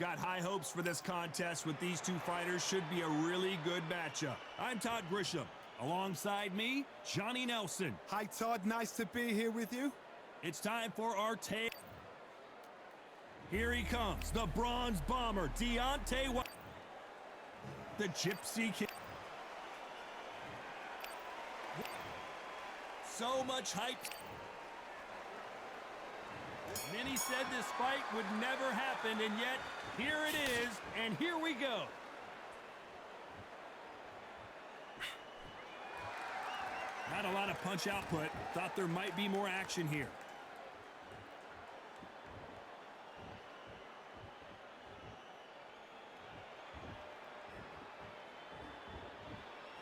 got high hopes for this contest with these two fighters. Should be a really good matchup. I'm Todd Grisham. Alongside me, Johnny Nelson. Hi, Todd. Nice to be here with you. It's time for our take. Here he comes, the Bronze Bomber, Deontey. The Gypsy King. So much hype. Many said this fight would never happen, and yet here it is, and here we go. Not a lot of punch output. Thought there might be more action here.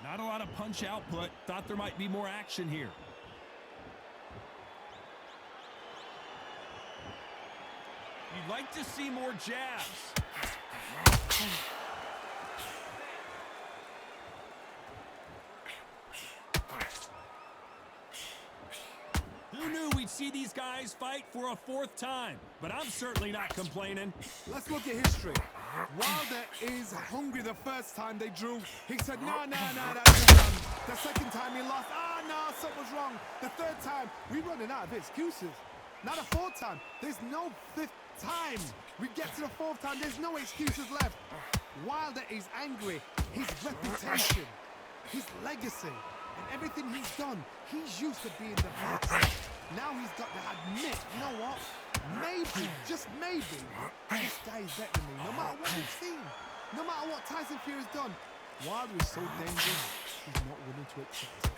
Not a lot of punch output. Thought there might be more action here. You'd like to see more jabs. Who knew we'd see these guys fight for a fourth time? But I'm certainly not complaining. Let's look at history. Wilder is hungry. The first time they drew, he said, no, that's done. The second time he lost, no, something's wrong. The third time, we're running out of excuses. Now the fourth time, there's no fifth time. We get to the fourth time, there's no excuses left. Wilder is angry. His reputation, his legacy, and everything he's done, he's used to being the best. Now he's got to admit, you know what? Maybe, just maybe, this guy is better than me. No matter what we've seen, no matter what Tyson Fury's done, Wilder is so dangerous, he's not willing to accept it.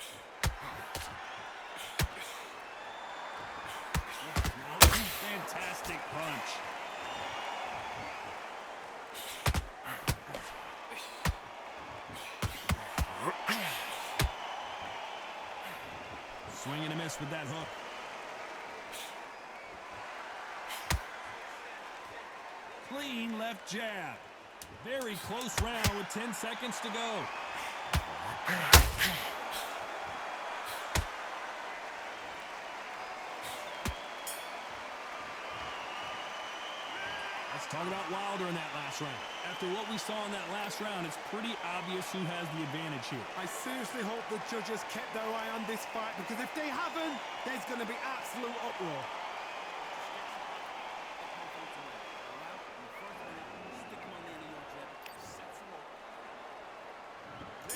Fantastic punch. Swing and a miss with that hook. Clean left jab. Very close round with 10 seconds to go. Let's talk about Wilder in that last round. After what we saw in that last round, it's pretty obvious who has the advantage here. I seriously hope the judges kept their eye on this fight, because if they haven't, there's going to be absolute uproar.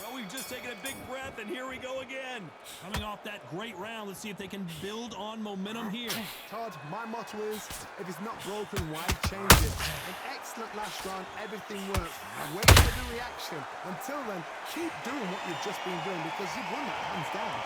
Well, we've just taken a big breath, and here we go again. Coming off that great round, let's see if they can build on momentum here. Todd, my motto is, if it's not broken, why change it? An excellent last round, everything works. Wait for the reaction. Until then, keep doing what you've just been doing, because you've won that hands down.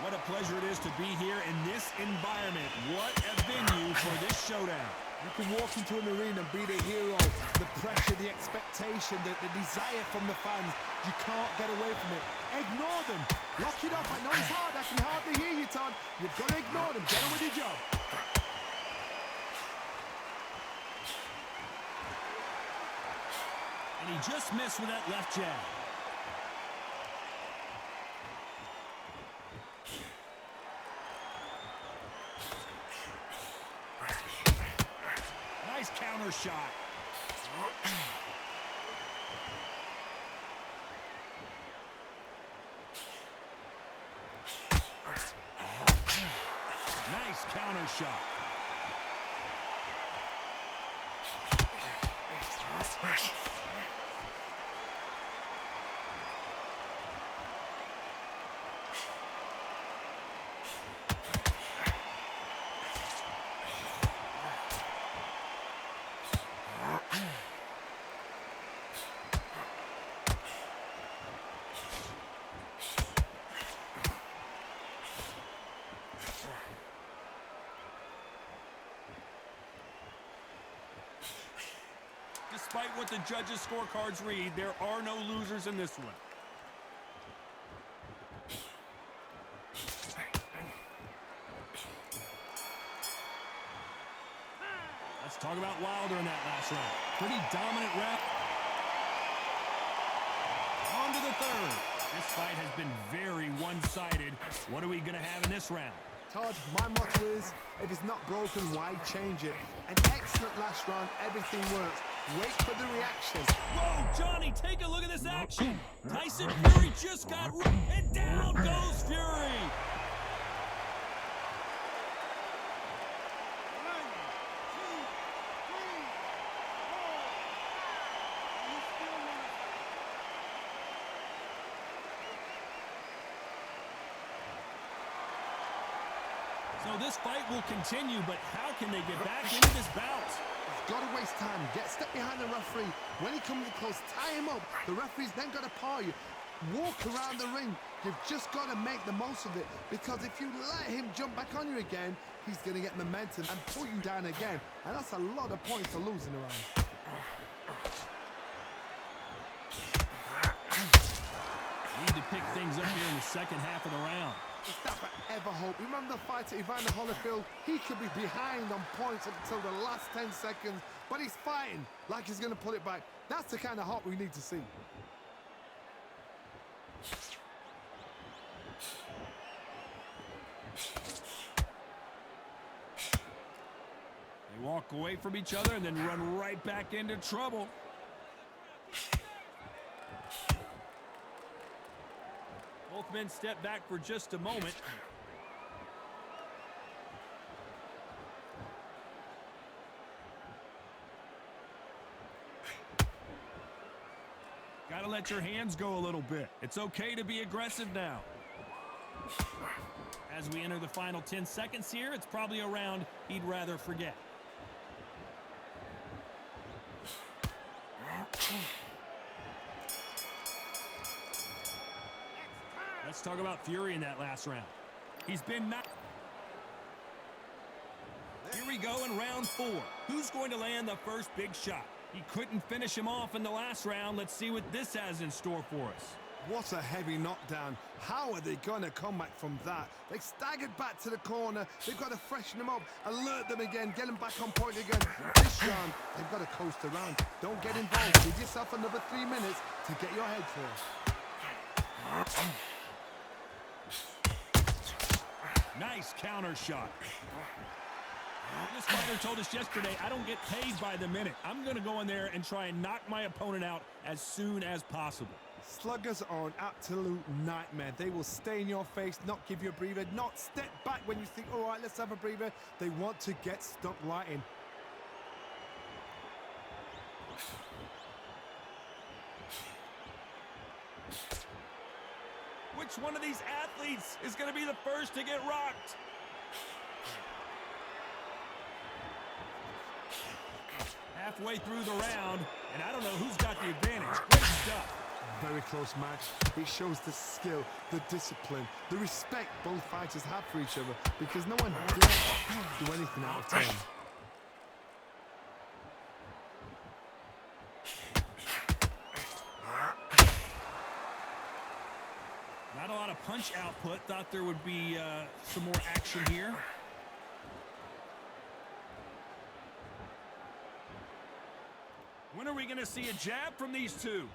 What a pleasure it is to be here in this environment. What a venue for this showdown. You can walk into an arena and be the hero. The pressure, the expectation, the desire from the fans. You can't get away from it. Ignore them. Lock it up. I know it's hard. I can hardly hear you, Todd. You've got to ignore them. Get on with your job. And he just missed with that left jab. Nice counter shot. Nice counter shot. Despite what the judges' scorecards read, there are no losers in this one. Let's talk about Wilder in that last round. Pretty dominant round. On to the third. This fight has been very one-sided. What are we going to have in this round? Todd, my motto is, if it's not broken, why change it? An excellent last round, everything works. Wait for the reaction. Whoa, Johnny, take a look at this action. Tyson Fury just got... And down goes Fury. So this fight will continue, but how can they get back into this bout? Got to waste time. Get step behind the referee. When he comes close, tie him up. The referee's then got to paw you. Walk around the ring. You've just got to make the most of it, because if you let him jump back on you again, he's going to get momentum and pull you down again. And that's a lot of points to lose in a round. Need to pick things up here in the second half of the round. If that were ever hope. Remember the fighter Evander Holyfield? He could be behind on points until the last 10 seconds, but he's fighting like he's going to pull it back. That's the kind of hope we need to see. They walk away from each other and then run right back into trouble. Both men step back for just a moment. Gotta let your hands go a little bit. It's okay to be aggressive now. As we enter the final 10 seconds here, it's probably a round he'd rather forget. Let's talk about Fury in that last round. He's been knocked. Here we go in round 4. Who's going to land the first big shot? He couldn't finish him off in the last round. Let's see what this has in store for us. What a heavy knockdown. How are they going to come back from that? They staggered back to the corner. They've got to freshen them up, alert them again, get them back on point again. This round, they've got to coast around. Don't get involved. Give yourself another 3 minutes to get your head clear. Nice counter shot. This fighter told us yesterday, I don't get paid by the minute. I'm going to go in there and try and knock my opponent out as soon as possible. Sluggers are an absolute nightmare. They will stay in your face, not give you a breather, not step back when you think, all right, let's have a breather. They want to get stuck right in. Which one of these athletes is going to be the first to get rocked? Halfway through the round, and I don't know who's got the advantage. Great stuff. Very close match. It shows the skill, the discipline, the respect both fighters have for each other, because no one dares do anything out of turn. Not a lot of punch output. Thought there would be some more action here. When are we going to see a jab from these two?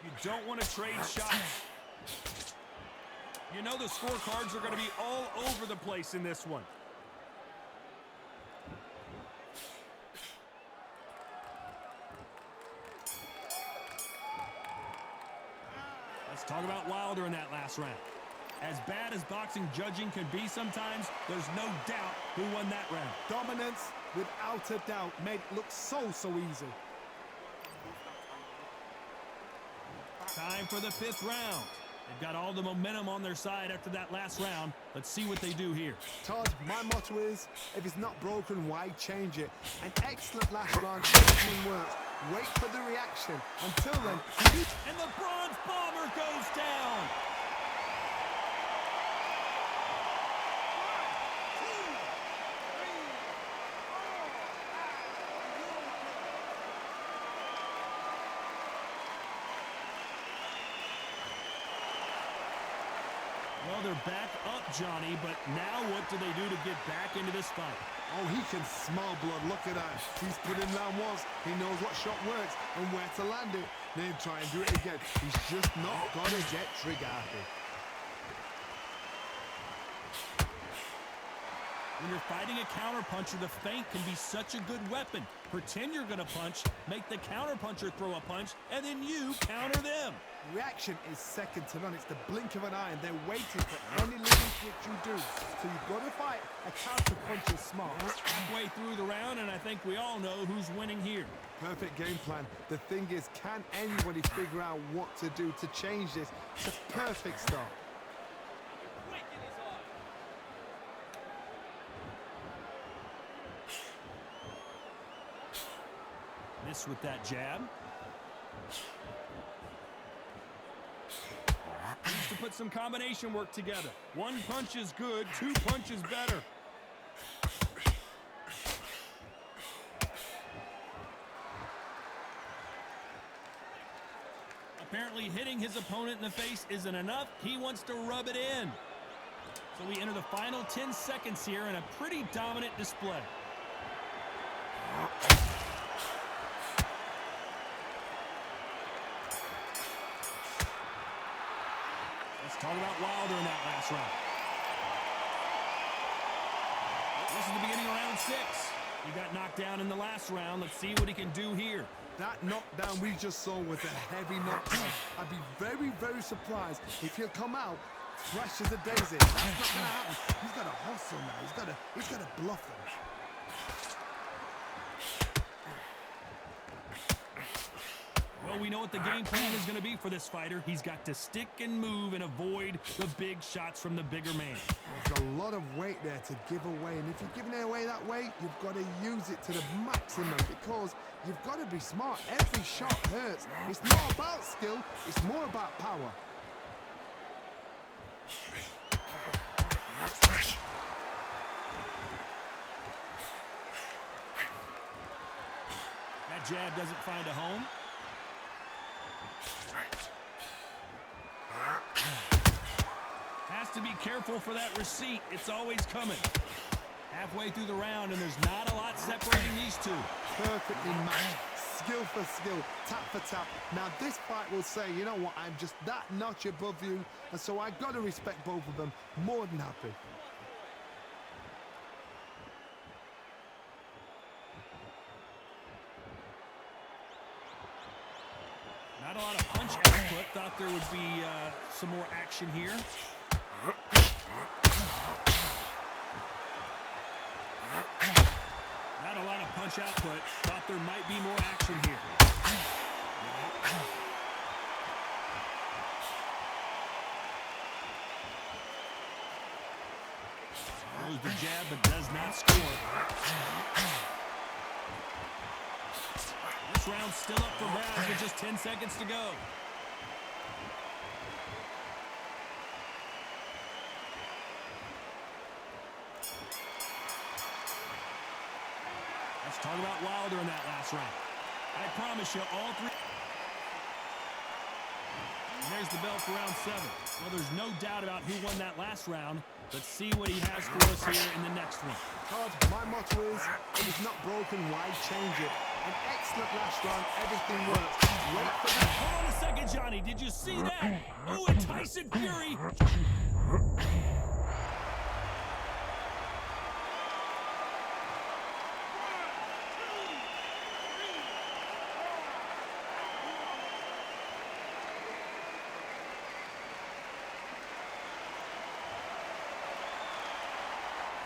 You don't want to trade shots. You know the scorecards are going to be all over the place in this one. Let's talk about Wilder in that last round. As bad as boxing judging can be sometimes, there's no doubt who won that round. Dominance, without a doubt, made it look so easy. Time for the 5th round. They've got all the momentum on their side after that last round. Let's see what they do here. Todd, my motto is, if it's not broken, why change it? An excellent last round, everything works. Wait for the reaction. Until then, and the bronze bomber goes down. Well, Well, they're back up, Johnny, but now what do they do to get back into this fight? Oh, he can smell blood. Look at that. He's put him down once. He knows what shot works and where to land it. Then try and do it again. He's just not got to get trigger happy. When you're fighting a counterpuncher, the feint can be such a good weapon. Pretend you're going to punch, make the counterpuncher throw a punch, and then you counter them. Reaction is second to none. It's the blink of an eye, and they're waiting for any little switch you do. So you've got to fight a counterpuncher smart. Halfway through the round, and I think we all know who's winning here. Perfect game plan. The thing is, can anybody figure out what to do to change this? It's a perfect start. Miss with that jab. Needs to put some combination work together. One punch is good, two punches better. Apparently hitting his opponent in the face isn't enough. He wants to rub it in. So we enter the final 10 seconds here in a pretty dominant display. Talk about Wilder in that last round. This is the beginning of round 6. He got knocked down in the last round. Let's see what he can do here. That knockdown we just saw was a heavy knockdown. I'd be very, very surprised if he'll come out fresh as a daisy. That's not going to happen. He's got to hustle now. He's got to bluff them. Well, we know what the game plan is going to be for this fighter. He's got to stick and move and avoid the big shots from the bigger man. There's a lot of weight there to give away, and if you're giving it away that way, you've got to use it to the maximum because you've got to be smart. Every shot hurts. It's not about skill, it's more about power. That jab doesn't find a home. Has to be careful for that receipt. It's always coming. Halfway through the round, and there's not a lot separating these two. Perfectly matched. Skill for skill, tap for tap. Now this fight will say, you know what, I'm just that notch above you, and so I've got to respect both of them. More than happy. Not a lot of punch output. Thought there would be some more action here. Not a lot of punch output. Thought there might be more action here. Throws the jab but does not score. This round's still up for grabs with just 10 seconds to go. Let's talk about Wilder in that last round. I promise you, all three. And there's the bell for round 7. Well, there's no doubt about who won that last round. Let's see what he has for us here in the next one. Todd, my motto is, if it's not broken, why change it? An excellent last round, everything works. Wait for that. Hold on a second, Johnny. Did you see that? Oh, and Tyson Fury.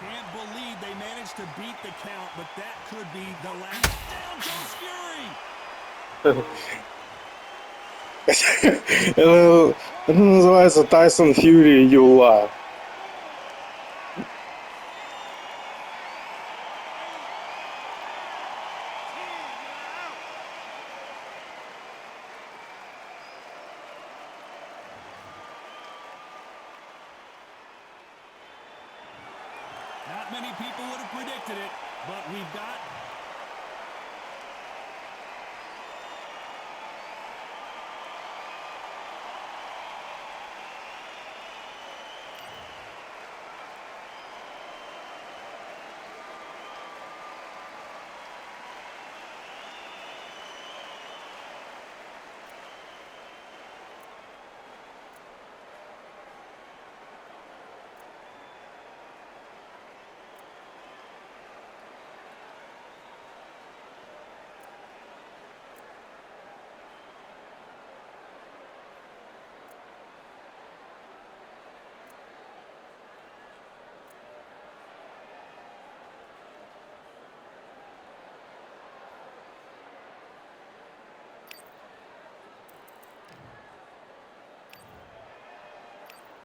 Can't believe they managed to beat the count, but that could be the last. Down goes Fury! Это называется Tyson Fury Юла. Not many people would have predicted it, but we've got